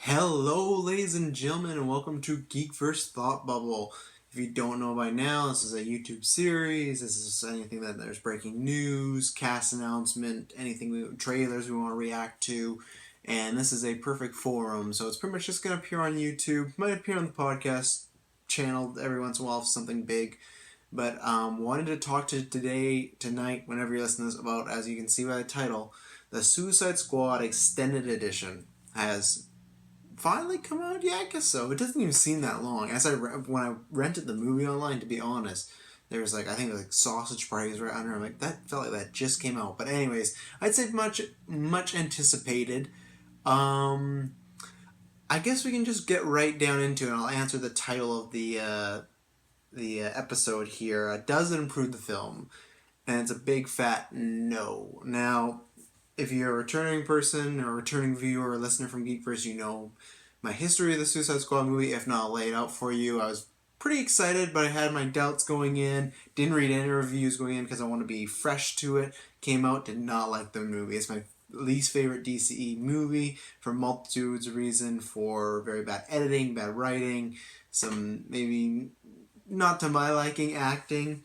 Hello, ladies and gentlemen, and welcome to GeekVerse Thought Bubble. If you don't know by now, this is a YouTube series. This is anything that there's breaking news, cast announcement, trailers we want to react to, and this is a perfect forum. So it's pretty much just going to appear on YouTube. Might appear on the podcast channel every once in a while if something big. But wanted to talk to tonight, whenever you listen to this, about, as you can see by the title, the Suicide Squad Extended Edition has finally come out? Yeah, I guess so. It doesn't even seem that long. When I rented the movie online, to be honest, there was I think it was sausage parties right under. I'm like, that felt like that just came out. But anyways, I'd say much anticipated. Um, I guess we can just get right down into it. And I'll answer the title of the episode here. Does it improve the film? And it's a big fat no. Now, if you're a returning person or a returning viewer or listener from GeekVerse, you know my history of the Suicide Squad movie. If not, I'll lay it out for you. I was pretty excited, but I had my doubts going in. Didn't read any reviews going in because I want to be fresh to it. Came out, did not like the movie. It's my least favorite DCE movie for multitudes of reasons, for very bad editing, bad writing, some maybe not to my liking acting.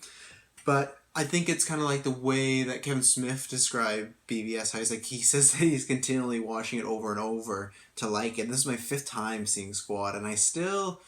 But I think it's kind of like the way that Kevin Smith described BVS. How he says that he's continually watching it over and over to like it. This is my fifth time seeing Squad, and I still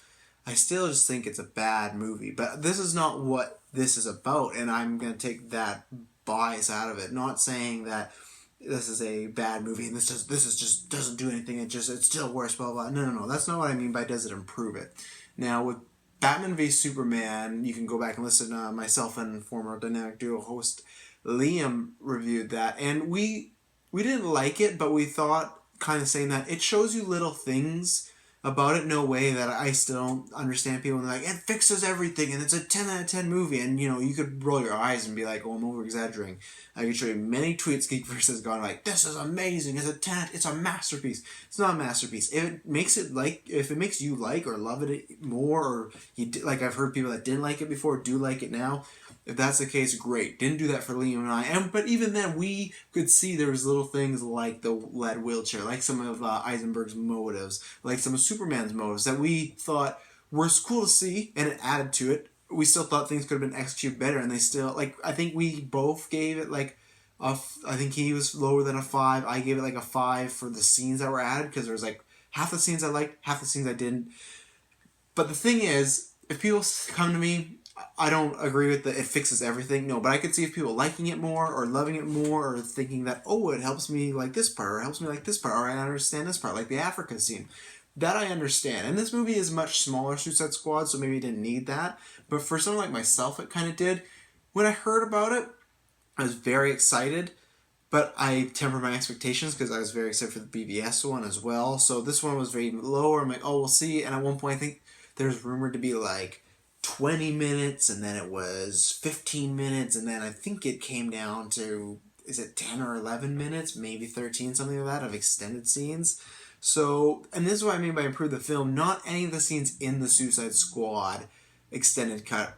just think it's a bad movie. But this is not what this is about, and I'm gonna take that bias out of it. Not saying that this is a bad movie and this is just doesn't do anything. It's still worse. Blah blah. No. That's not what I mean by does it improve it. Now with Batman v Superman, you can go back and listen. Myself and former Dynamic Duo host Liam reviewed that, and we didn't like it, but we thought, kind of saying that it shows you little things about it in a way that I still don't understand. People and they're like, it fixes everything and it's a 10 out of 10 movie, and you could roll your eyes and be like, oh, I'm over exaggerating. I can show you many tweets GeekVerse has gone like, this is amazing, it's a 10, it's a masterpiece. It's not a masterpiece. If it makes you like or love it more, or like I've heard people that didn't like it before do like it now. If that's the case, great. Didn't do that for Liam and I. But even then, we could see there was little things like the lead wheelchair, like some of Eisenberg's motives, like some of Superman's motives that we thought were cool to see, and it added to it. We still thought things could have been executed better, and they still I think we both gave it I think he was lower than a 5. I gave it a 5 for the scenes that were added, because there was half the scenes I liked, half the scenes I didn't. But the thing is, if people come to me, I don't agree with that it fixes everything. No, but I could see if people liking it more or loving it more, or thinking that, oh, it helps me like this part, or it helps me like this part, or I understand this part, like the Africa scene. That I understand. And this movie is much smaller Suicide Squad, so maybe it didn't need that. But for someone like myself, it kind of did. When I heard about it, I was very excited, but I tempered my expectations because I was very excited for the BVS one as well. So this one was very lower. I'm like, oh, we'll see. And at one point, I think there's rumored to be 20 minutes, and then it was 15 minutes, and then I think it came down to, is it 10 or 11 minutes, maybe 13, something like that, of extended scenes. So, and this is what I mean by improve the film. Not any of the scenes in the Suicide Squad extended cut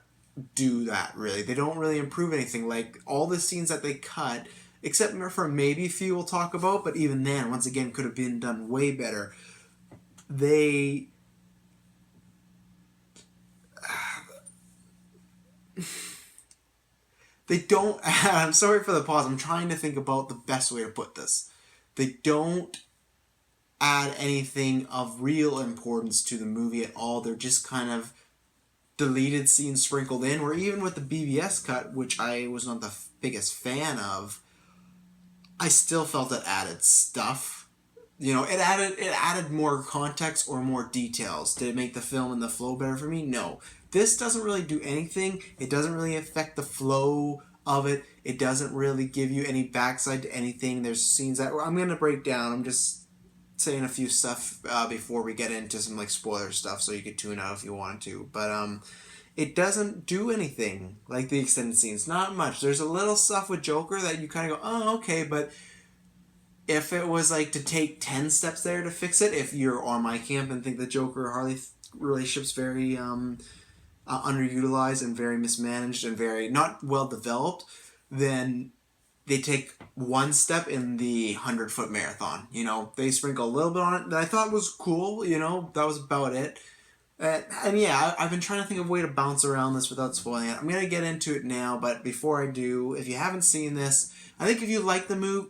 do that, really. They don't really improve anything. Like, all the scenes that they cut, except for maybe a few we'll talk about, but even then, once again, could have been done way better. They don't add, I'm sorry for the pause, I'm trying to think about the best way to put this. They don't add anything of real importance to the movie at all. They're just kind of deleted scenes sprinkled in, or even with the BBS cut, which I was not the biggest fan of, I still felt it added stuff. It added more context or more details. Did it make the film and the flow better for me? No. This doesn't really do anything. It doesn't really affect the flow of it. It doesn't really give you any backside to anything. There's scenes that I'm going to break down. I'm just saying a few stuff before we get into some spoiler stuff, so you could tune out if you wanted to. But it doesn't do anything like the extended scenes. Not much. There's a little stuff with Joker that you kind of go, oh, okay, but if it was to take 10 steps there to fix it, if you're on my camp and think the Joker Harley relationship's very underutilized and very mismanaged and very not well developed, then they take one step in the 100-foot marathon. You know, they sprinkle a little bit on it that I thought was cool. You know, that was about it. And yeah, I've been trying to think of a way to bounce around this without spoiling it. I'm going to get into it now, but before I do, if you haven't seen this, I think if you like the movie,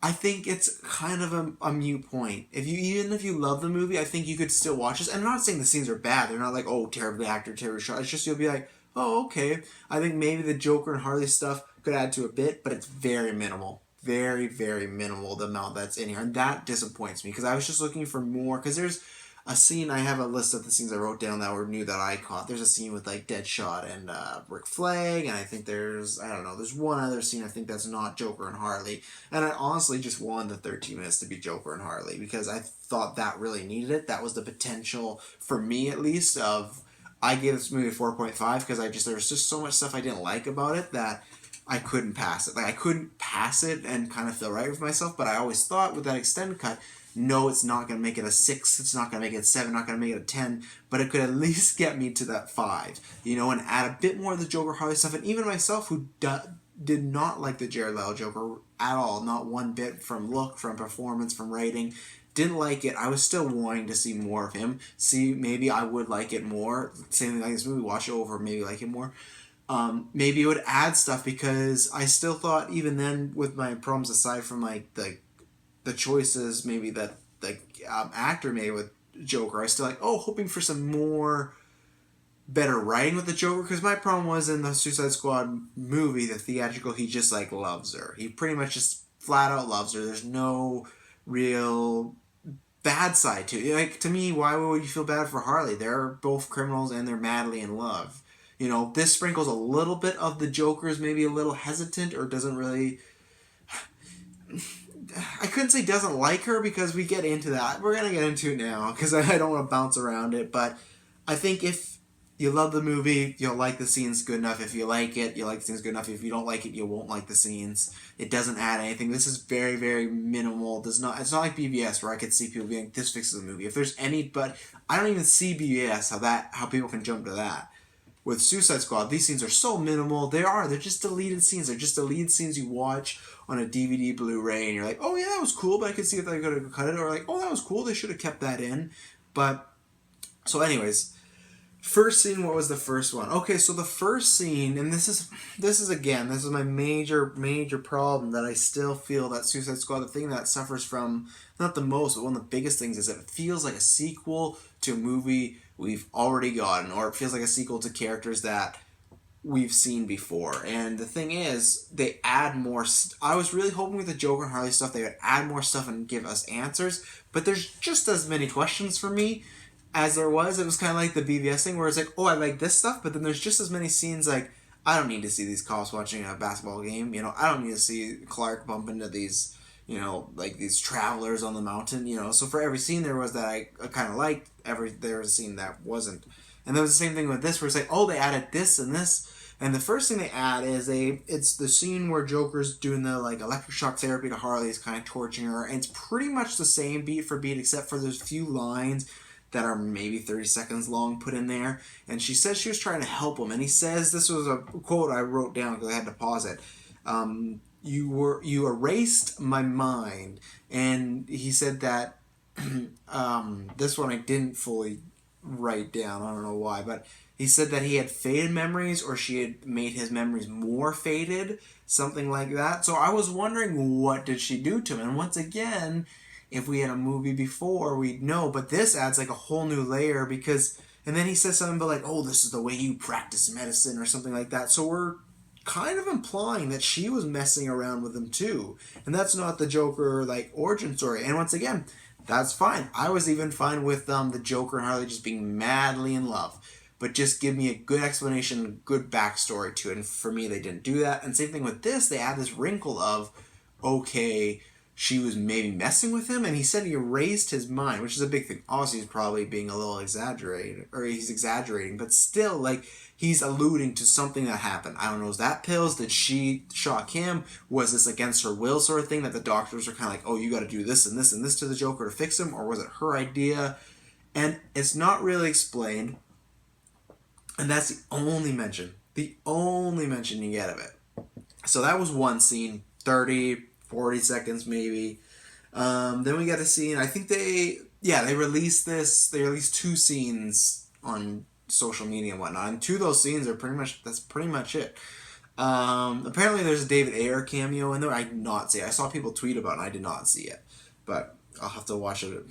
I think it's kind of a mute point. Even if you love the movie, I think you could still watch this. And I'm not saying the scenes are bad. They're not like, oh, terribly acted, terribly shot. It's just you'll be like, oh, okay. I think maybe the Joker and Harley stuff could add to a bit, but it's very minimal. Very, very minimal, the amount that's in here. And that disappoints me because I was just looking for more. Because there's a scene, I have a list of the scenes I wrote down that were new that I caught. There's a scene with like Deadshot and Rick Flag, and I think there's one other scene I think that's not Joker and Harley. And I honestly just wanted the 13 minutes to be Joker and Harley because I thought that really needed it. That was the potential, for me at least, of I gave this movie a 4.5 because there was just so much stuff I didn't like about it that I couldn't pass it. Like I couldn't pass it and kind of feel right with myself, but I always thought with that extended cut, no, it's not going to make it a 6, it's not going to make it a 7, not going to make it a 10, but it could at least get me to that 5, you know, and add a bit more of the Joker Harley stuff. And even myself, who did not like the Jared Leto Joker at all, not one bit, from look, from performance, from writing, didn't like it. I was still wanting to see more of him. See, maybe I would like it more. Same thing like this movie, watch it over, maybe like it more. Maybe it would add stuff because I still thought, even then, with my problems aside from like the choices maybe that the actor made with Joker, I still hoping for some more better writing with the Joker, because my problem was in the Suicide Squad movie, the theatrical, he just loves her. He pretty much just flat out loves her. There's no real bad side to it. Like, to me, why would you feel bad for Harley? They're both criminals and they're madly in love. You know, this sprinkles a little bit of the Joker's maybe a little hesitant or doesn't really... I couldn't say doesn't like her because we get into that. We're going to get into it now because I don't want to bounce around it. But I think if you love the movie, you'll like the scenes good enough. If you like it, you'll like the scenes good enough. If you don't like it, you won't like the scenes. It doesn't add anything. This is very, very minimal. It's not like BVS where I could see people being, this fixes the movie. If there's any, but I don't even see BVS, how people can jump to that. With Suicide Squad, these scenes are so minimal. They're just deleted scenes. They're just deleted scenes you watch on a DVD Blu-ray and you're like, oh yeah, that was cool, but I could see if they could have cut it. Or like, oh, that was cool, they should have kept that in. But, so anyways, first scene, what was the first one? Okay, so the first scene, and this is my major problem that I still feel that Suicide Squad, the thing that suffers from, not the most, but one of the biggest things is that it feels like a sequel to a movie we've already gotten, or it feels like a sequel to characters that we've seen before. And the thing is, they add more... I was really hoping with the Joker and Harley stuff, they would add more stuff and give us answers, but there's just as many questions for me as there was. It was kind of like the BVS thing, where it's like, oh, I like this stuff, but then there's just as many scenes like, I don't need to see these cops watching a basketball game, you know, I don't need to see Clark bump into these, you know, like these travelers on the mountain, you know. So for every scene there was that I kind of liked, there was a scene that wasn't. And there was the same thing with this, where it's like, oh, they added this and this. And the first thing they add is it's the scene where Joker's doing the electric shock therapy to Harley, is kind of torturing her. And it's pretty much the same beat for beat, except for there's a few lines that are maybe 30 seconds long put in there. And she says she was trying to help him. And he says, this was a quote I wrote down because I had to pause it. You erased my mind. And he said that, this one I didn't fully write down, I don't know why, but he said that he had faded memories, or she had made his memories more faded, something like that. So I was wondering, what did she do to him? And once again, if we had a movie before, we'd know, but this adds a whole new layer, because, and then he says something about oh, this is the way you practice medicine, or something like that. So we're kind of implying that she was messing around with him too, and that's not the Joker origin story. And once again, that's fine. I was even fine with the Joker and Harley just being madly in love, but just give me a good explanation, good backstory to it. And for me, they didn't do that. And same thing with this, they add this wrinkle of, okay, she was maybe messing with him, and he said he erased his mind, which is a big thing. Obviously, he's probably being a little exaggerated, or he's exaggerating, but still, he's alluding to something that happened. I don't know, is that pills? Did she shock him? Was this against her will sort of thing, that the doctors are kind of oh, you got to do this and this and this to the Joker to fix him? Or was it her idea? And it's not really explained. And that's the only mention you get of it. So that was one scene. 30, 40 seconds maybe. Then we get a scene. I think they released this. They released 2 scenes on social media and whatnot. And 2 of those scenes are that's pretty much it. Apparently there's a David Ayer cameo in there. I did not see it. I saw people tweet about it and I did not see it. But I'll have to watch it.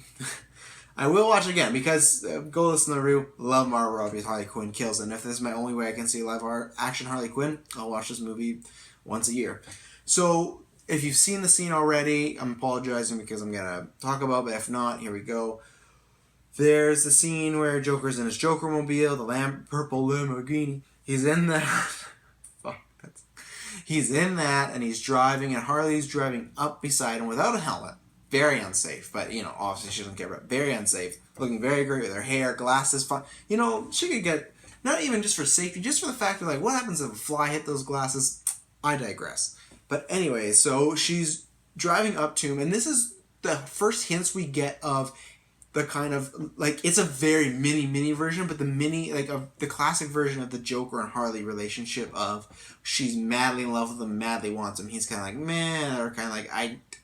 I will watch it again because go listen to the review. Love Margot Robbie's Harley Quinn kills. And if this is my only way I can see live action Harley Quinn, I'll watch this movie once a year. So if you've seen the scene already, I'm apologizing because I'm going to talk about it. But if not, here we go. There's the scene where Joker's in his Joker-mobile, the purple Lamborghini. He's in that. He's in that, and he's driving, and Harley's driving up beside him without a helmet. Very unsafe, but, obviously she doesn't care about it. Very unsafe. Looking very great with her hair, glasses, fun. She could get, not even just for safety, just for the fact that, what happens if a fly hit those glasses? I digress. But anyway, so she's driving up to him, and this is the first hints we get of the kind of, it's a very mini version, but the classic version of the Joker and Harley relationship of she's madly in love with him, madly wants him. He's kind of like, man, or kind of like,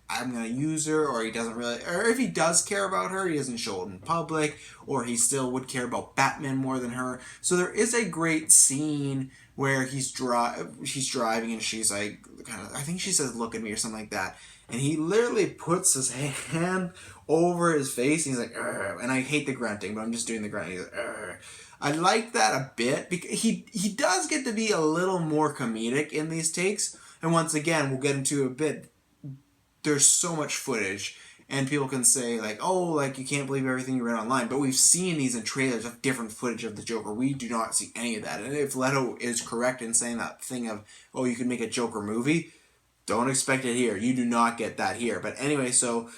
I'm going to use her, or he doesn't really, or if he does care about her, he doesn't show it in public, or he still would care about Batman more than her. So there is a great scene where she's driving and she's like, I think she says, look at me or something like that. And he literally puts his hand over his face. And he's like, Arr. And I hate the grunting, but I'm just doing the grunting. He's like, Arr. I like that a bit because he does get to be a little more comedic in these takes. And once again, we'll get into a bit. There's so much footage, and people can say you can't believe everything you read online. But we've seen these in trailers of different footage of the Joker. We do not see any of that. And if Leto is correct in saying that thing of, you can make a Joker movie, don't expect it here. You do not get that here. But anyway, so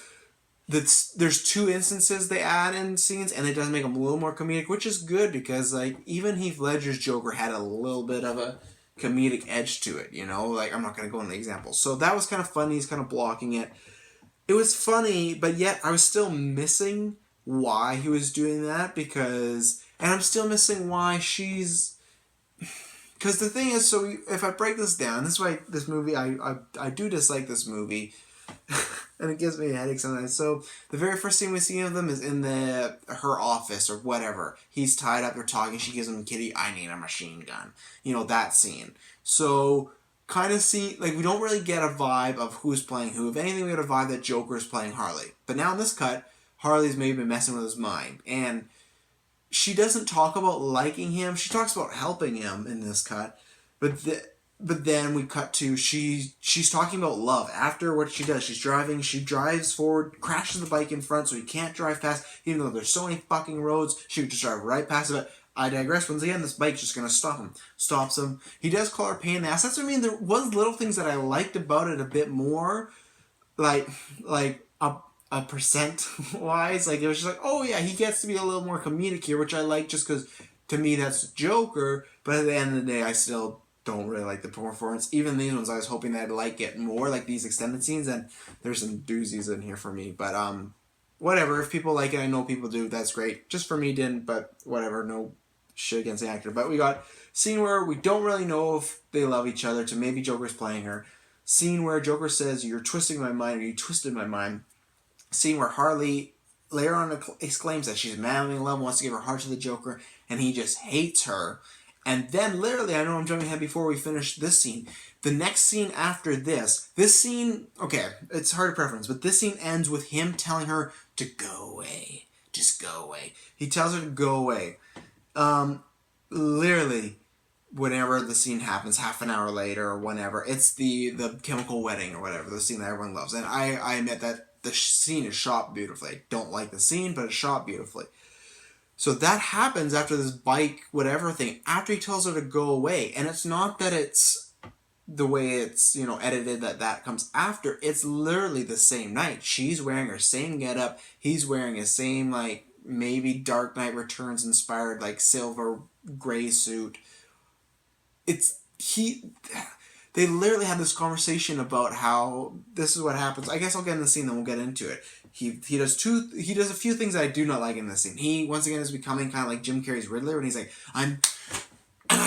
there's 2 instances they add in scenes, and it does make them a little more comedic, which is good because even Heath Ledger's Joker had a little bit of a comedic edge to it. I'm not going to go into the examples. So that was kind of funny. He's kind of blocking it. It was funny, but yet I was still missing why he was doing that and I'm still missing why she's. Because the thing is, so if I break this down, this is why this movie, I do dislike this movie, and it gives me a headache sometimes. So the very first scene we see of them is in her office or whatever. He's tied up, they're talking, she gives him, Kitty, I need a machine gun. That scene. So kind of we don't really get a vibe of who's playing who. If anything, we get a vibe that Joker's playing Harley. But now in this cut, Harley's maybe been messing with his mind. And she doesn't talk about liking him. She talks about helping him in this cut. But then we cut to she's talking about love. After what she does, she drives forward, crashes the bike in front so he can't drive past. Even though there's so many fucking roads, she would just drive right past it. I digress. Once again, this bike's just going to stop him. Stops him. He does call her pain in the ass. That's what I mean. There was little things that I liked about it a bit more. Like a percent wise, it was just he gets to be a little more comedic here, which I like just because to me that's Joker. But at the end of the day, I still don't really like the performance. Even these ones, I was hoping that I'd like it more, like these extended scenes, and there's some doozies in here for me. But whatever. If people like it, I know people do. That's great. Just for me, didn't. But whatever. No shit against the actor. But we got scene where we don't really know if they love each other. To maybe Joker's playing her. Scene where Joker says, "You're twisting my mind," or "You twisted my mind." Scene where Harley later on exclaims that she's madly in love, wants to give her heart to the Joker, and he just hates her. And then literally, I know I'm jumping ahead before we finish this scene. The next scene after this scene, okay, it's hard to preference, but this scene ends with him telling her to go away. Just go away. He tells her to go away. Literally, whenever the scene happens, half an hour later or whenever, it's the chemical wedding or whatever, the scene that everyone loves. And I admit that the scene is shot beautifully. I don't like the scene, but it's shot beautifully. So that happens after this bike, whatever thing, after he tells her to go away. And it's not that it's the way it's, edited that comes after. It's literally the same night. She's wearing her same getup. He's wearing his same, maybe Dark Knight Returns inspired, silver gray suit. They literally had this conversation about how this is what happens. I guess I'll get in the scene, then we'll get into it. He does a few things that I do not like in this scene. He, once again, is becoming kind of like Jim Carrey's Riddler, and he's like, I'm an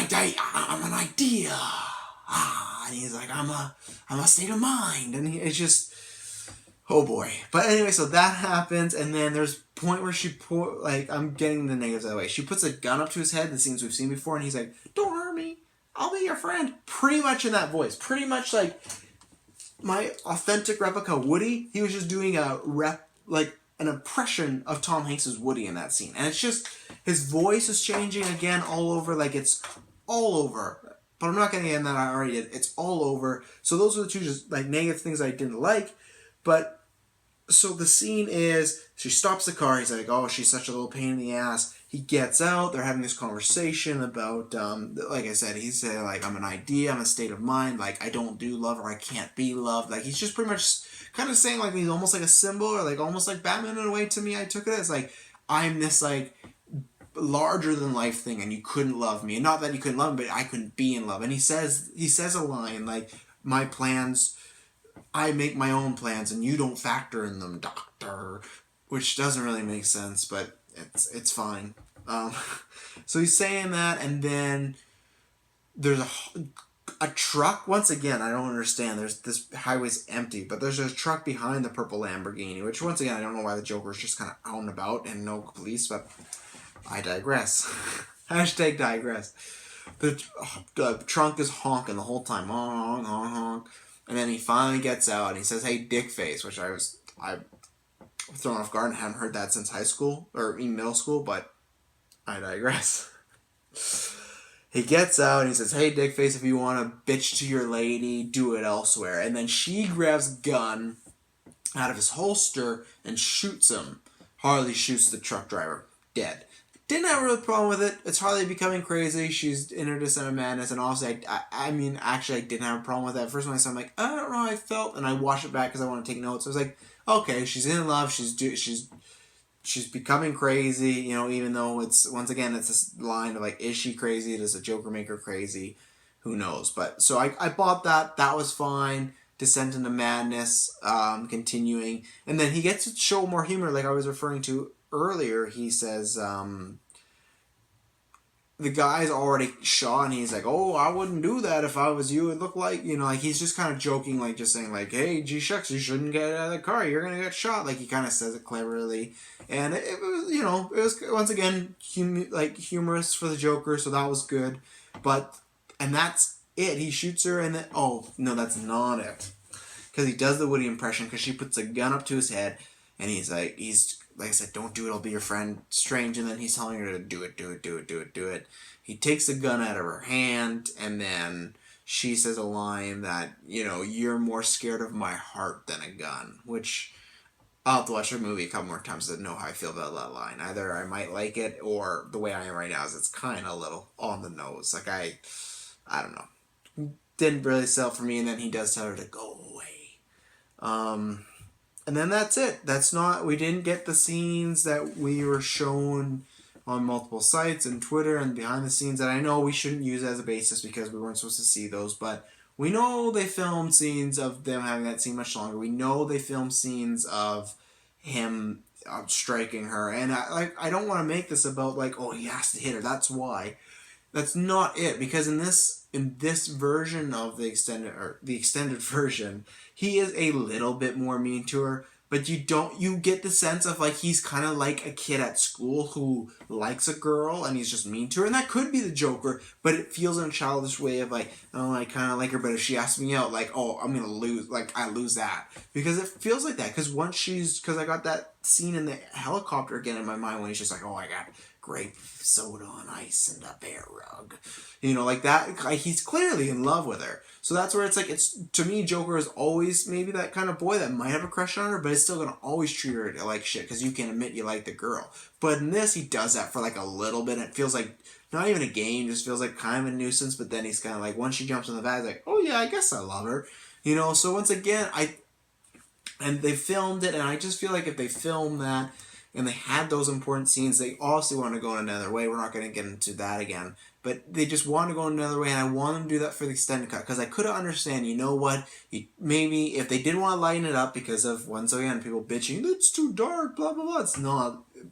idea. And he's like, I'm a state of mind. And it's just, oh boy. But anyway, so that happens, and then there's a point where I'm getting the negatives that way. She puts a gun up to his head, the scenes we've seen before, and he's like, don't hurt me. I'll be your friend. Pretty much in that voice. Pretty much like my authentic replica Woody. He was just doing an impression of Tom Hanks's Woody in that scene. And it's just, his voice is changing again all over, like it's all over. But I'm not going to get in that, I already did. It's all over. So those are the two just like negative things I didn't like. But, so the scene is, she stops the car, he's like, oh, she's such a little pain in the ass. He gets out, they're having this conversation about, like I said, he's saying, like, I'm an idea, I'm a state of mind, like, I don't do love, or I can't be loved. Like, he's just pretty much kind of saying, like, he's almost like a symbol, or, like, almost like Batman in a way to me, I took it as, like, I'm this, like, larger-than-life thing, and you couldn't love me. And not that you couldn't love me, but I couldn't be in love. And he says a line, like, my plans, I make my own plans, and you don't factor in them, doctor. Which doesn't really make sense, but it's fine. So he's saying that, and then there's a truck. Once again, I don't understand. There's this highway's empty, but there's a truck behind the purple Lamborghini, which once again, I don't know why the Joker's just kind of out and about and no police, but I digress. Hashtag digress. The trunk is honking the whole time. Honk, honk, honk. And then he finally gets out, and he says, hey, dick face, which I thrown off guard and haven't heard that since high school or in middle school, but I digress. He gets out and he says, hey, dickface, if you want to bitch to your lady, do it elsewhere. And then she grabs a gun out of his holster and shoots him. Harley shoots the truck driver. Dead. Didn't have a real problem with it. It's Harley becoming crazy. She's in her descent of madness. And honestly, I didn't have a problem with that. First when I saw it, I'm like, I don't know how I felt. And I watched it back because I want to take notes. I was like, okay, she's in love. She's becoming crazy. You know, even though it's, once again, it's this line of like, is she crazy? Does the Joker make her crazy? Who knows? But so I bought that. That was fine. Descent into madness, continuing. And then he gets to show more humor, like I was referring to earlier. He says, the guy's already shot, and he's like, oh, I wouldn't do that if I was you. It looked like, you know, like he's just kind of joking, like just saying like, hey, gee shucks, you shouldn't get out of the car. You're going to get shot. Like he kind of says it cleverly. And it was, you know, it was once again, humorous for the Joker. So that was good. And that's it. He shoots her and then, oh, no, that's not it. Because he does the Woody impression, because she puts a gun up to his head, and he's like I said, don't do it, I'll be your friend. Strange. And then he's telling her to do it. He takes the gun out of her hand, and then she says a line that, you know, you're more scared of my heart than a gun, which I'll have to watch the movie a couple more times to know how I feel about that line. Either I might like it, or the way I am right now is it's kind of a little on the nose. Like I don't know. Didn't really sell for me, and then he does tell her to go away. And then that's it. We didn't get the scenes that we were shown on multiple sites and Twitter and behind the scenes that I know we shouldn't use as a basis because we weren't supposed to see those, but we know they filmed scenes of them having that scene much longer. We know they filmed scenes of him striking her, and I don't want to make this about like, oh, he has to hit her, that's why. That's not it, because in this version of the extended version, he is a little bit more mean to her, but you get the sense of like he's kind of like a kid at school who likes a girl and he's just mean to her, and that could be the Joker, but it feels in a childish way of like, oh, I kind of like her, but if she asks me out, like, oh, I'm gonna lose, like I lose that, because it feels like that, because because I got that scene in the helicopter again in my mind when he's just like, oh, I got grape soda on ice and a bear rug, you know, like that. Like, he's clearly in love with her, so that's where it's like, it's, to me, Joker is always maybe that kind of boy that might have a crush on her, but is still gonna always treat her like shit because you can admit you like the girl. But in this, he does that for like a little bit, and it feels like not even a game, just feels like kind of a nuisance. But then he's kind of like, once she jumps in the bag, like, oh yeah, I guess I love her, you know. So once again, and they filmed it, and I just feel like if they film that and they had those important scenes, they obviously want to go in another way. We're not going to get into that again. But they just want to go in another way, and I want them to do that for the extended cut. Because I could understand, you know what, maybe if they didn't want to lighten it up because of, once again, people bitching, it's too dark, blah, blah, blah.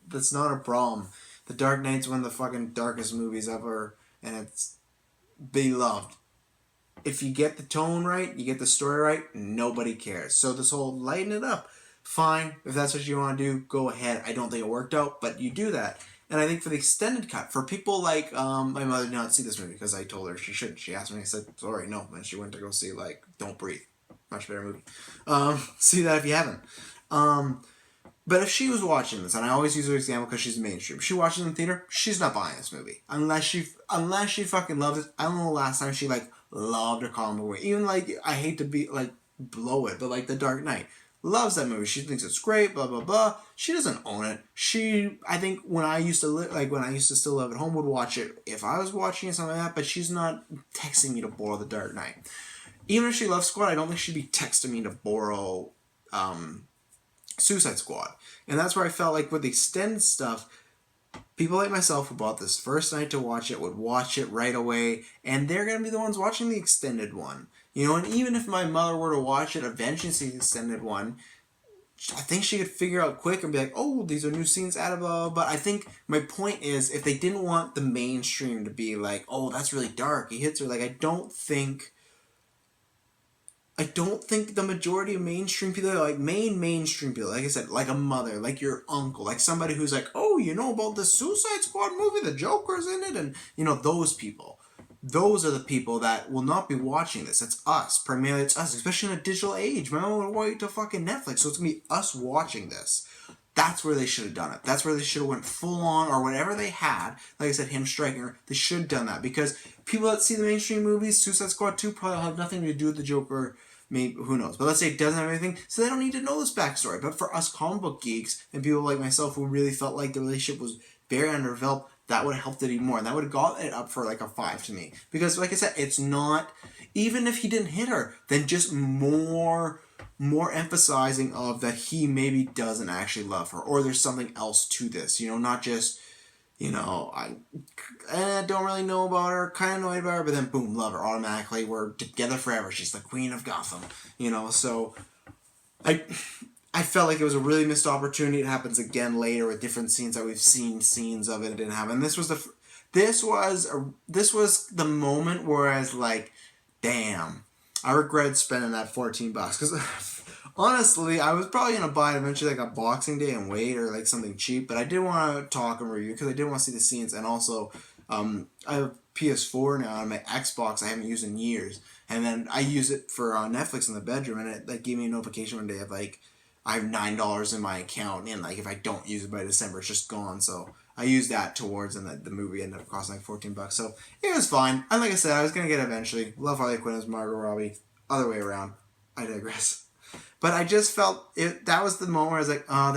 That's not a problem. The Dark Knight's one of the fucking darkest movies ever, and it's beloved. if you get the tone right, you get the story right, nobody cares. So this whole lighten it up, fine. If that's what you want to do, go ahead. I don't think it worked out, but you do that. And I think for the extended cut, for people like my mother did not see this movie because I told her she should. She asked me, I said, sorry, no. And she went to go see like Don't Breathe. Much better movie. See that if you haven't. But if she was watching this, and I always use her example because she's mainstream, she watches it in theater, she's not buying this movie unless she fucking loves it. I don't know the last time she like loved a comic movie. Even like I hate to be like blow it, but like The Dark Knight, loves that movie. She thinks it's great. Blah blah blah. She doesn't own it. I think when I used to still live at home, would watch it if I was watching it, something like that. But she's not texting me to borrow The Dark Knight. Even if she loves Squad, I don't think she'd be texting me to borrow Suicide Squad. And that's where I felt like with the extended stuff, people like myself who bought this first night to watch it would watch it right away, and they're going to be the ones watching the extended one. You know, and even if my mother were to watch it, eventually see the extended one, I think she could figure out quick and be like, oh, these are new scenes added, blah, blah, blah. But I think my point is, if they didn't want the mainstream to be like, oh, that's really dark, he hits her, like, I don't think the majority of mainstream people, like mainstream people, like I said, like a mother, like your uncle, like somebody who's like, oh, you know about the Suicide Squad movie, the Joker's in it, and you know, those people. Those are the people that will not be watching this. It's us. Primarily it's us, especially in a digital age. My mom would wait till fucking Netflix, so it's gonna be us watching this. That's where they should have done it. That's where they should have went full on, or whatever they had. Like I said, him striking her, they should have done that. Because people that see the mainstream movies, Suicide Squad 2 probably have nothing to do with the Joker. Maybe, who knows? But let's say it doesn't have anything, so they don't need to know this backstory. But for us comic book geeks and people like myself who really felt like the relationship was very underdeveloped, that would have helped it even more. And that would have got it up for like a 5 to me. Because like I said, it's not, even if he didn't hit her, then just more emphasizing of that he maybe doesn't actually love her. Or there's something else to this. You know, not just, you know, I don't really know about her, kind of annoyed about her, but then boom, love her automatically. We're together forever. She's the queen of Gotham, you know. So I felt like it was a really missed opportunity. It happens again later with different scenes that we've seen scenes of it. It didn't happen. This was the moment where I was like, damn, I regretted spending that $14 because. Honestly, I was probably going to buy it eventually like a Boxing Day and wait or like something cheap, but I did want to talk and review because I did want to see the scenes, and also I have PS4 now and my Xbox I haven't used in years, and then I use it for Netflix in the bedroom, and it like gave me a notification one day of like I have $9 in my account, and like if I don't use it by December, it's just gone. So I used that towards, and the movie ended up costing like $14. So it was fine. And like I said, I was gonna get it eventually. Love Harley Quinn as Margot Robbie. Other way around. I digress. But I just felt that was the moment where I was like, oh,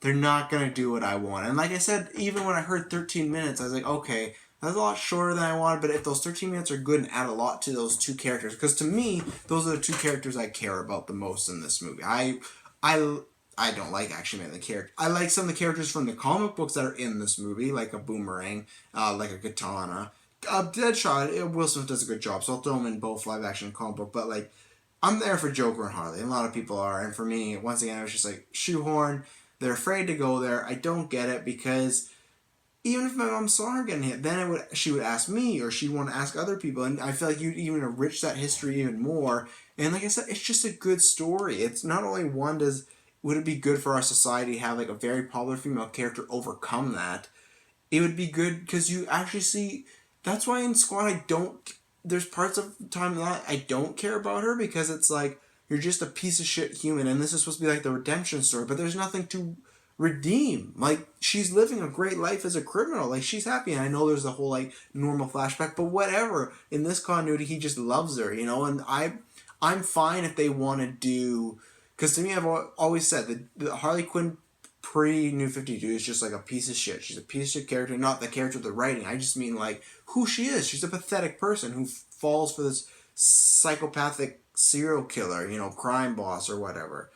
they're not going to do what I want. And like I said, even when I heard 13 minutes, I was like, okay, that's a lot shorter than I wanted, but if those 13 minutes are good and add a lot to those two characters, because to me, those are the two characters I care about the most in this movie. I don't like actually many of the characters. I like some of the characters from the comic books that are in this movie, like a Boomerang, like a Katana. Deadshot, Will Smith does a good job, so I'll throw him in both live action and comic book, but like, I'm there for Joker and Harley. And a lot of people are. And for me, once again, I was just like, shoehorn. They're afraid to go there. I don't get it because even if my mom saw her getting hit, then she would ask me or she'd want to ask other people. And I feel like you'd even enrich that history even more. And like I said, it's just a good story. It's not only would it be good for our society to have like a very popular female character overcome that. It would be good because you actually see, that's why in Squad there's parts of the time that I don't care about her because it's like, you're just a piece of shit human and this is supposed to be like the redemption story, but there's nothing to redeem. Like, she's living a great life as a criminal. Like, she's happy, and I know there's a whole, like, normal flashback, but whatever. In this continuity, he just loves her, you know, and I'm fine if they want to do, because to me, I've always said that the Harley Quinn pre-New 52 is just like a piece of shit. She's a piece of shit character, not the character of the writing. I just mean like who she is. She's a pathetic person who falls for this psychopathic serial killer, you know, crime boss or whatever.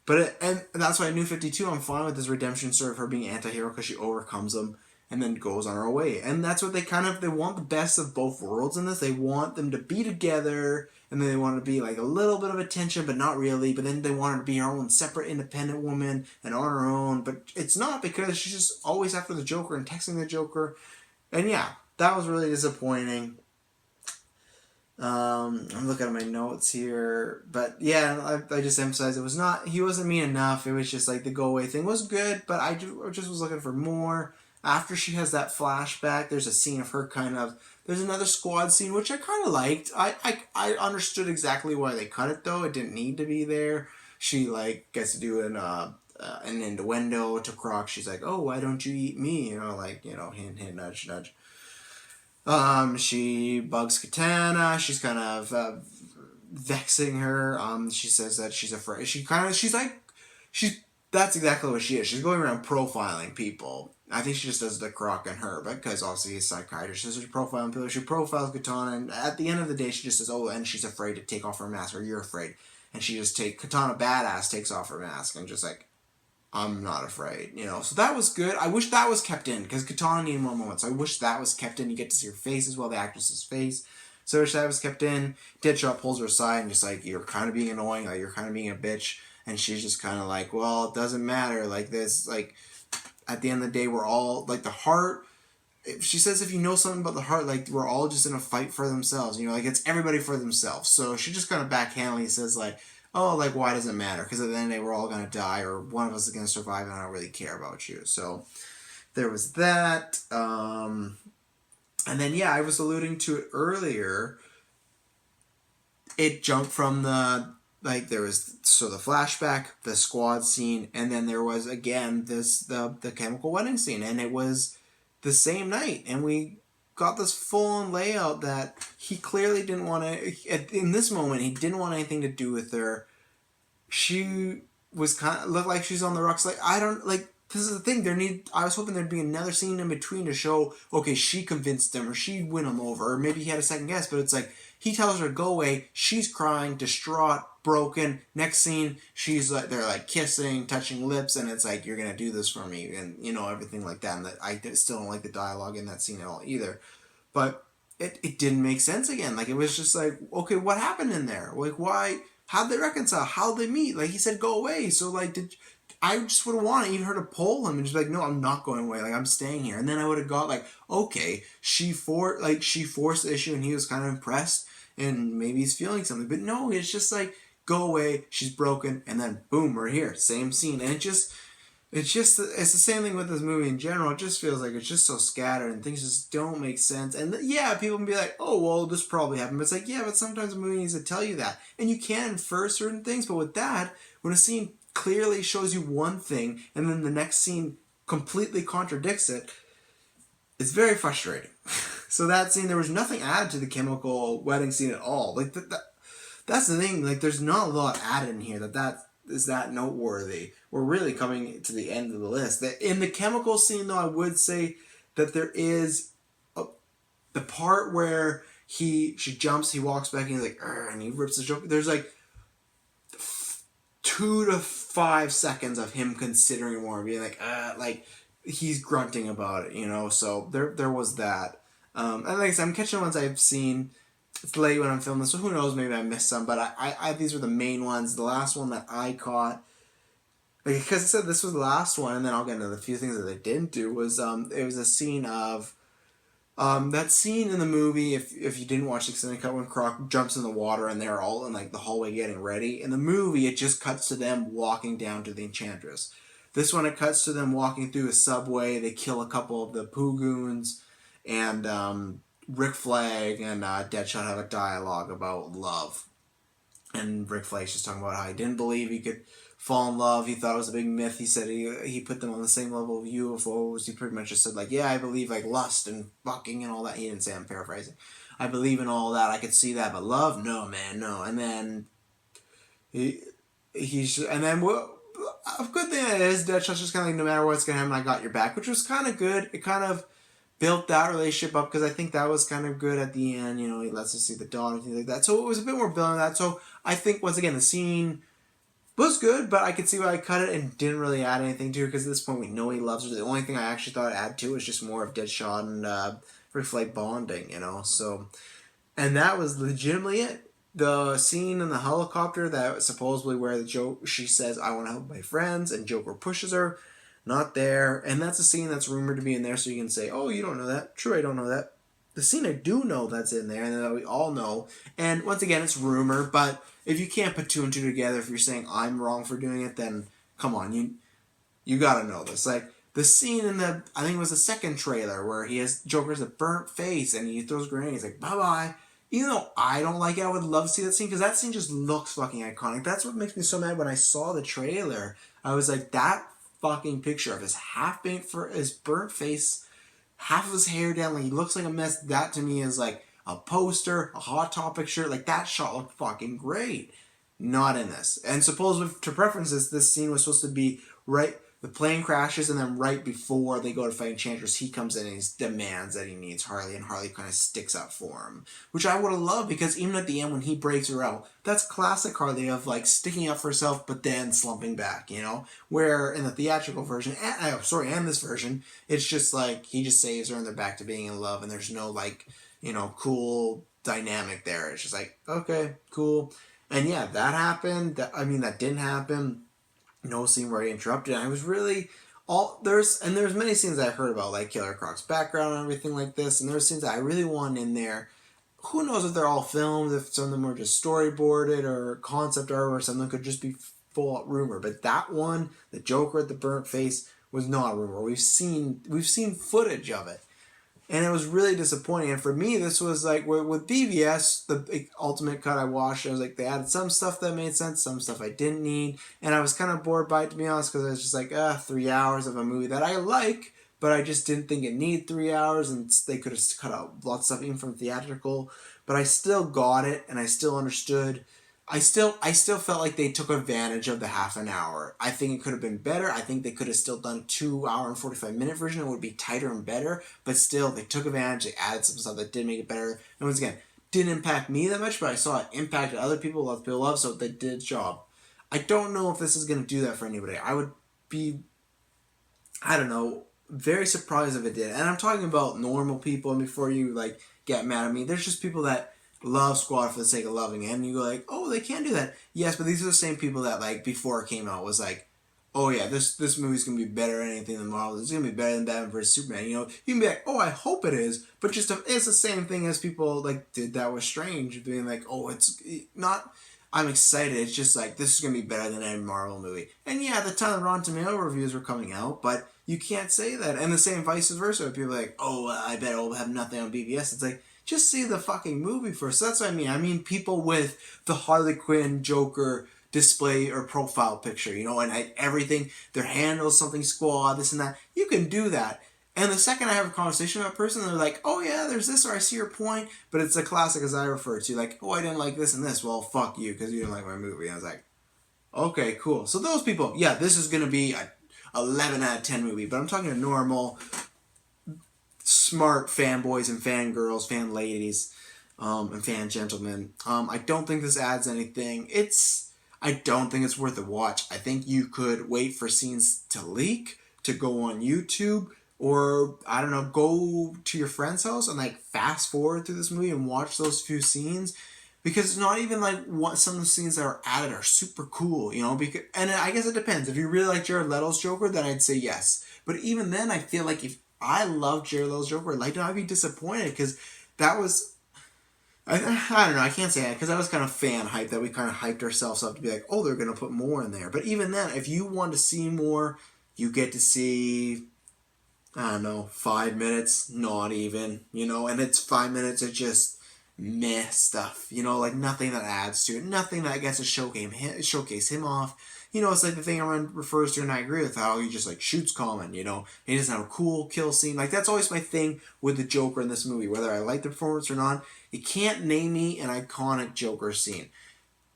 But and that's why in New 52 I'm fine with this redemption story of her being anti-hero because she overcomes them and then goes on her way. And that's what they want the best of both worlds in this. They want them to be together, and then they want to be like a little bit of attention, but not really. But then they want her to be her own separate independent woman and on her own. But it's not, because she's just always after the Joker and texting the Joker. And yeah, that was really disappointing. I'm looking at my notes here, but yeah, I just emphasized he wasn't mean enough. It was just like the go away thing was good, but I just was looking for more. After she has that flashback, there's a scene of her there's another squad scene, which I kind of liked. I understood exactly why they cut it though. It didn't need to be there. She like gets to do an innuendo to Croc. She's like, oh, why don't you eat me? Like, hint, hint, nudge, nudge. She bugs Katana. She's kind of vexing her. She says that she's afraid. She's that's exactly what she is. She's going around profiling people. I think she just does the Croc and her, but because obviously he's a psychiatrist, so she's profiling people. She profiles Katana, and at the end of the day, she just says, "Oh," and she's afraid to take off her mask, or you're afraid, and Katana badass takes off her mask and just like, I'm not afraid, So that was good. I wish that was kept in because Katana needed more moments. I wish that was kept in. You get to see her face as well, the actress's face. So I wish that was kept in. Deadshot pulls her aside and just like, you're kind of being annoying, like you're kind of being a bitch. And she's just kind of like, well, it doesn't matter. Like this, like at the end of the day, we're all like the heart. She says if you know something about the heart, like we're all just in a fight for themselves. Like it's everybody for themselves. So she just kind of backhandedly says like, oh, like, why does it matter? Because at the end of the day, we're all going to die, or one of us is going to survive, and I don't really care about you. So there was that. And then, yeah, I was alluding to it earlier. It jumped from there was, so the flashback, the squad scene, and then there was, again, the chemical wedding scene. And it was the same night. And we got this full-on layout that he clearly didn't want to, in this moment, he didn't want anything to do with her. She was looked like she's on the rocks. Like, I don't, like, this is the thing, I was hoping there'd be another scene in between to show, okay, she convinced him, or she win him over, or maybe he had a second guess, but it's like, he tells her to go away, she's crying, distraught, broken, next scene, she's like, they're like kissing, touching lips, and it's like, you're gonna do this for me, and everything like that, and that I still don't like the dialogue in that scene at all either, but it didn't make sense again, like, it was just like, okay, what happened in there, like, why, how'd they reconcile, how'd they meet, like, he said go away, so like, I just would have wanted even her to pull him and just be like, no, I'm not going away. Like, I'm staying here. And then I would have got like, okay, she forced the issue and he was kind of impressed and maybe he's feeling something. But no, it's just like, go away. She's broken. And then boom, we're here. Same scene. And it's the same thing with this movie in general. It just feels like it's just so scattered and things just don't make sense. And yeah, people can be like, oh, well, this probably happened. But it's like, yeah, but sometimes a movie needs to tell you that. And you can infer certain things. But with that, when a scene clearly shows you one thing and then the next scene completely contradicts it, it's very frustrating. So that scene, there was nothing added to the chemical wedding scene at all. Like that's the thing, like there's not a lot added in here that is that noteworthy. We're really coming to the end of the list. In the chemical scene though, I would say that there is the part where she jumps, he walks back and he's like, and he rips the joke. There's like 2 to 5 seconds of him considering more, being like he's grunting about it, so there was that. And like I said, I'm catching the ones I've seen. It's late when I'm filming, so who knows, maybe I missed some, but I these were the main ones. The last one that I caught, because I said this was the last one, and then I'll get into the few things that they didn't do, was it was a scene of that scene in the movie, if you didn't watch the extended cut, when Croc jumps in the water and they're all in like the hallway getting ready. In the movie, it just cuts to them walking down to the Enchantress. This one, it cuts to them walking through a subway. They kill a couple of the Pooh Goons, and Rick Flag and Deadshot have a dialogue about love. And Rick Flag's just talking about how he didn't believe he could fall in love. He thought it was a big myth. He said he put them on the same level of UFOs. He pretty much just said like, yeah, I believe like lust and fucking and all that. He didn't say, I'm paraphrasing. I believe in all that. I could see that, but love, no, man, no. And then and then a good thing that is Deadshot's just kind of like, no matter what's gonna happen, I got your back, which was kind of good. It kind of built that relationship up because I think that was kind of good at the end. He lets us see the daughter and things like that. So it was a bit more building that. So I think once again the scene was good, but I could see why I cut it and didn't really add anything to it because at this point we know he loves her. The only thing I actually thought I'd add to was just more of Deadshot and Rick Flag bonding, So, and that was legitimately it. The scene in the helicopter that supposedly where she says, I want to help my friends, and Joker pushes her. Not there. And that's a scene that's rumored to be in there, so you can say, oh, you don't know that. True, I don't know that. the scene I do know that's in there, and that we all know, and once again, it's rumor, but if you can't put two and two together, if you're saying I'm wrong for doing it, then come on, you gotta know this. Like, the scene in the, I think it was the second trailer, where he has Joker's a burnt face, and he throws grenades, like, bye-bye. Even though I don't like it, I would love to see that scene, because that scene just looks fucking iconic. That's what makes me so mad when I saw the trailer. I was like, that fucking picture of his his burnt face, half of his hair down, like he looks like a mess. That to me is like a poster, a Hot Topic shirt. Like, that shot looked fucking great. Not in this. And supposedly, to preferences, this scene was supposed to be right. The plane crashes, and then right before they go to fight Enchantress, he comes in and he demands that he needs Harley, and Harley kind of sticks up for him. Which I would have loved, because even at the end when he breaks her out, that's classic Harley of like sticking up for herself but then slumping back, you know? Where in the theatrical version, and this version, it's just like he just saves her and they're back to being in love, and there's no like, cool dynamic there. It's just like, okay, cool. And yeah, that happened. That didn't happen. No scene where he interrupted. I was really there's many scenes that I heard about, like Killer Croc's background and everything like this, and there's scenes that I really want in there. Who knows if they're all filmed, if some of them were just storyboarded or concept art, or some of them could just be full out rumor. But that one, the Joker at the burnt face, was not a rumor. We've seen footage of it. And it was really disappointing. And for me, this was like, with BVS, the Ultimate Cut I watched, I was like, they added some stuff that made sense, some stuff I didn't need. And I was kind of bored by it, to be honest, because I was just like, 3 hours of a movie that I like, but I just didn't think it needed 3 hours, and they could have cut out lots of stuff, even from theatrical. But I still got it, and I still understood. I still felt like they took advantage of the half an hour. I think it could have been better. I think they could have still done a 2 hour and 45-minute version. It would be tighter and better. But still, they took advantage. They added some stuff that did make it better. And once again, didn't impact me that much, but I saw it impacted other people. Lots of people love, so they did its job. I don't know if this is going to do that for anybody. I would be, I don't know, very surprised if it did. And I'm talking about normal people. And before you like get mad at me, there's just people that love Squad for the sake of loving it, and you go like, oh, they can do that. Yes, but these are the same people that, like, before it came out was like, oh yeah, this movie's gonna be better than anything than Marvel. It's gonna be better than Batman vs Superman. You can be like, oh, I hope it is, but it's the same thing as people like did that with Strange, being like, oh, it's not. I'm excited. It's just like, this is gonna be better than any Marvel movie. And yeah, at the time the Rotten Tomato reviews were coming out, but you can't say that. And the same vice versa. People are like, oh, I bet it'll have nothing on BVS. It's like, just see the fucking movie first. That's what I mean. I mean people with the Harley Quinn Joker display or profile picture, and everything, their handles, something Squad, this and that. You can do that. And the second I have a conversation with a person, they're like, oh yeah, there's this, or I see your point, but it's a classic as I refer to, like, oh, I didn't like this and this. Well, fuck you, because you didn't like my movie. And I was like, okay, cool. So those people, yeah, this is going to be a 11 out of 10 movie, but I'm talking a normal, smart fanboys and fangirls, fan ladies, and fan gentlemen. I don't think this adds anything. I don't think it's worth a watch. I think you could wait for scenes to leak, to go on YouTube, or, I don't know, go to your friend's house and like fast forward through this movie and watch those few scenes. Because it's not even like some of the scenes that are added are super cool, Because, and I guess it depends. If you really like Jared Leto's Joker, then I'd say yes. But even then, I feel like if I love Jared Leto's Joker, I'd be disappointed, because that was, I don't know, I can't say that, because I was kind of fan hyped, that we kind of hyped ourselves up to be like, oh, they're going to put more in there. But even then, if you want to see more, you get to see, I don't know, 5 minutes, not even, and it's 5 minutes of just meh stuff, like nothing that adds to it, nothing that gets to showcase him off. It's like the thing everyone refers to, and I agree with, how he just like shoots common, he doesn't have a cool kill scene. Like, that's always my thing with the Joker in this movie, whether I like the performance or not. You can't name me an iconic Joker scene.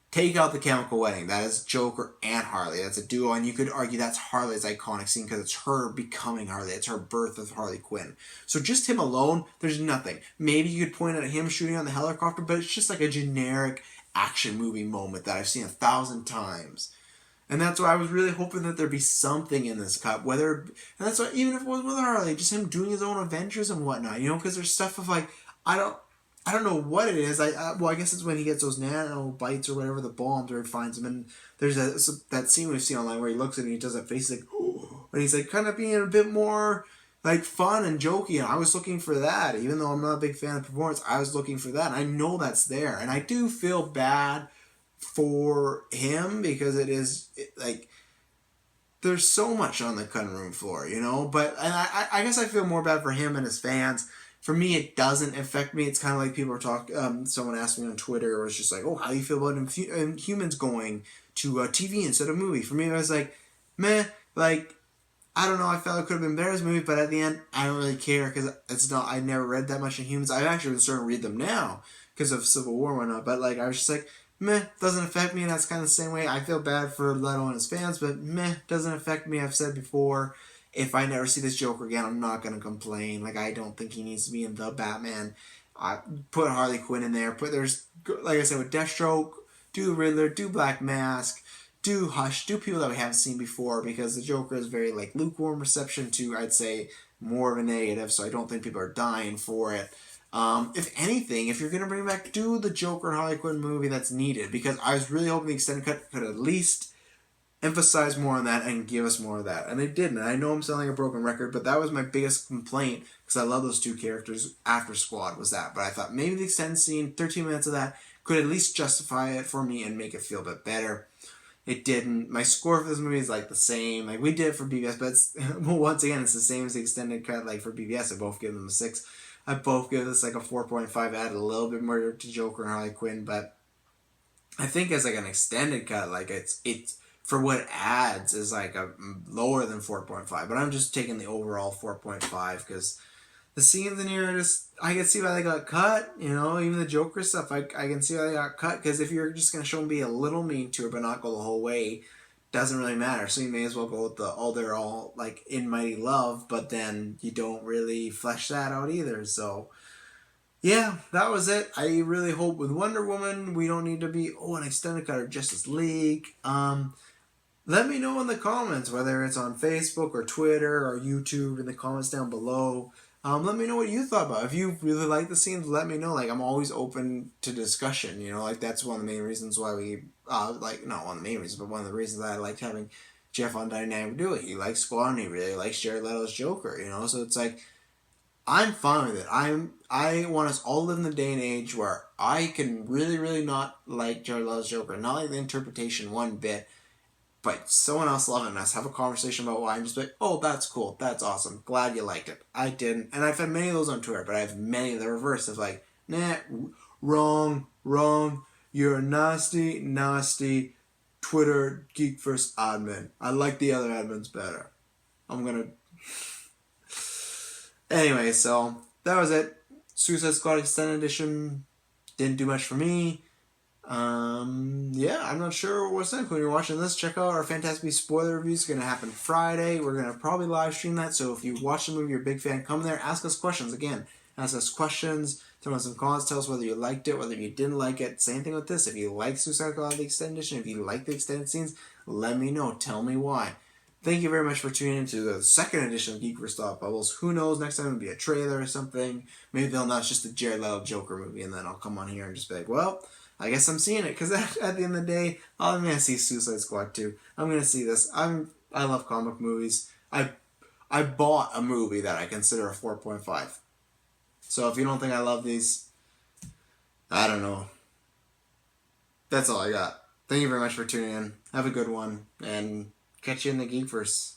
Take out the chemical wedding. That is Joker and Harley. That's a duo, and you could argue that's Harley's iconic scene, because it's her becoming Harley. It's her birth of Harley Quinn. So just him alone, there's nothing. Maybe you could point at him shooting on the helicopter, but it's just like a generic action movie moment that I've seen 1,000 times. And that's why I was really hoping that there'd be something in this cut. And that's why, even if it was with Harley, just him doing his own adventures and whatnot, because there's stuff of like, I don't know what it is. I guess it's when he gets those nano bites or whatever, the bombs, or it finds him. And there's that scene we've seen online where he looks at it and he does that face like, ooh, and he's like kind of being a bit more like fun and jokey, and I was looking for that. Even though I'm not a big fan of the performance, I was looking for that. And I know that's there, and I do feel bad for him because like there's so much on the cutting room floor, you know. But and I guess I feel more bad for him and his fans. For me, it doesn't affect me. It's kind of like people are talking. Someone asked me on Twitter, it was just like, "Oh, how do you feel about humans going to TV instead of movie?" For me, I was like, "Meh." Like, I don't know. I felt it could have been better as a movie, but at the end, I don't really care because it's not. I never read that much in humans. I've actually been starting to read them now because of Civil War and whatnot. But like, I was just like, meh, doesn't affect me. And that's kind of the same way. I feel bad for Leto and his fans, but meh, doesn't affect me. I've said before, if I never see this Joker again, I'm not gonna complain. Like, I don't think he needs to be in the Batman. I put Harley Quinn in there. There's, like I said, with Deathstroke, do Riddler, do Black Mask, do Hush, do people that we haven't seen before, because the Joker is very like lukewarm reception to, I'd say, more of a negative. So I don't think people are dying for it. If anything, if you're gonna bring back, do the Joker and Harley Quinn movie that's needed, because I was really hoping the extended cut could at least emphasize more on that and give us more of that, and they didn't. And I know I'm selling a broken record, but that was my biggest complaint because I love those two characters after Squad was that. But I thought maybe the extended scene, 13 minutes of that, could at least justify it for me and make it feel a bit better. It didn't. My score for this movie is like the same. Like we did it for BVS, but it's, well, once again, it's the same as the extended cut. Like for BVS, I both give them a 6. I both give this like a 4.5. Add a little bit more to Joker and Harley Quinn, but I think as like an extended cut, like it's for what it adds is like a lower than 4.5. But I'm just taking the overall 4.5 because the scenes in here are just, I can see why they got cut, you know, even the Joker stuff, I can see why they got cut, because if you're just going to show them be a little mean to her but not go the whole way, doesn't really matter. So you may as well go with they're all like in mighty love, but then you don't really flesh that out either. So yeah, that was it. I really hope with Wonder Woman we don't need to be an extended cut or Justice League. Let me know in the comments, whether it's on Facebook or Twitter or YouTube, in the comments down below. Let me know what you thought about it. If you really like the scenes, let me know. Like, I'm always open to discussion, you know. Like, that's one of the main reasons why we, not one of the main reasons, but one of the reasons that I liked having Jeff on Dynamic do it. He likes Squad, and he really likes Jared Leto's Joker, you know. So it's like, I'm fine with it. I want us all to live in the day and age where I can really, really not like Jared Leto's Joker, not like the interpretation one bit, but someone else loving us, have a conversation about why, and just be like, oh, that's cool, that's awesome, glad you liked it. I didn't, and I've had many of those on Twitter, but I have many of the reverse of like, nah, wrong, you're a nasty, nasty Twitter GeekVerse admin. I like the other admins better. I'm gonna... Anyway, so that was it. Suicide Squad Extended Edition didn't do much for me. Yeah, I'm not sure what's next. When you're watching this, check out our Fantastic Beasts spoiler review. It's going to happen Friday. We're going to probably live stream that. So if you watch the movie, you're a big fan, come there, ask us questions. Again, ask us questions, tell us some comments, tell us whether you liked it, whether you didn't like it. Same thing with this. If you like Suicide Squad the Extended Edition, if you like the extended scenes, let me know. Tell me why. Thank you very much for tuning into the second edition of GeekVerse Thought Bubbles. Who knows, next time it'll be a trailer or something. Maybe they'll announce just the Jared Leto Joker movie, and then I'll come on here and just be like, well, I guess I'm seeing it, because at the end of the day, I'm going to see Suicide Squad 2. I'm going to see this. I love comic movies. I bought a movie that I consider a 4.5. So if you don't think I love these, I don't know. That's all I got. Thank you very much for tuning in. Have a good one, and catch you in the GeekVerse.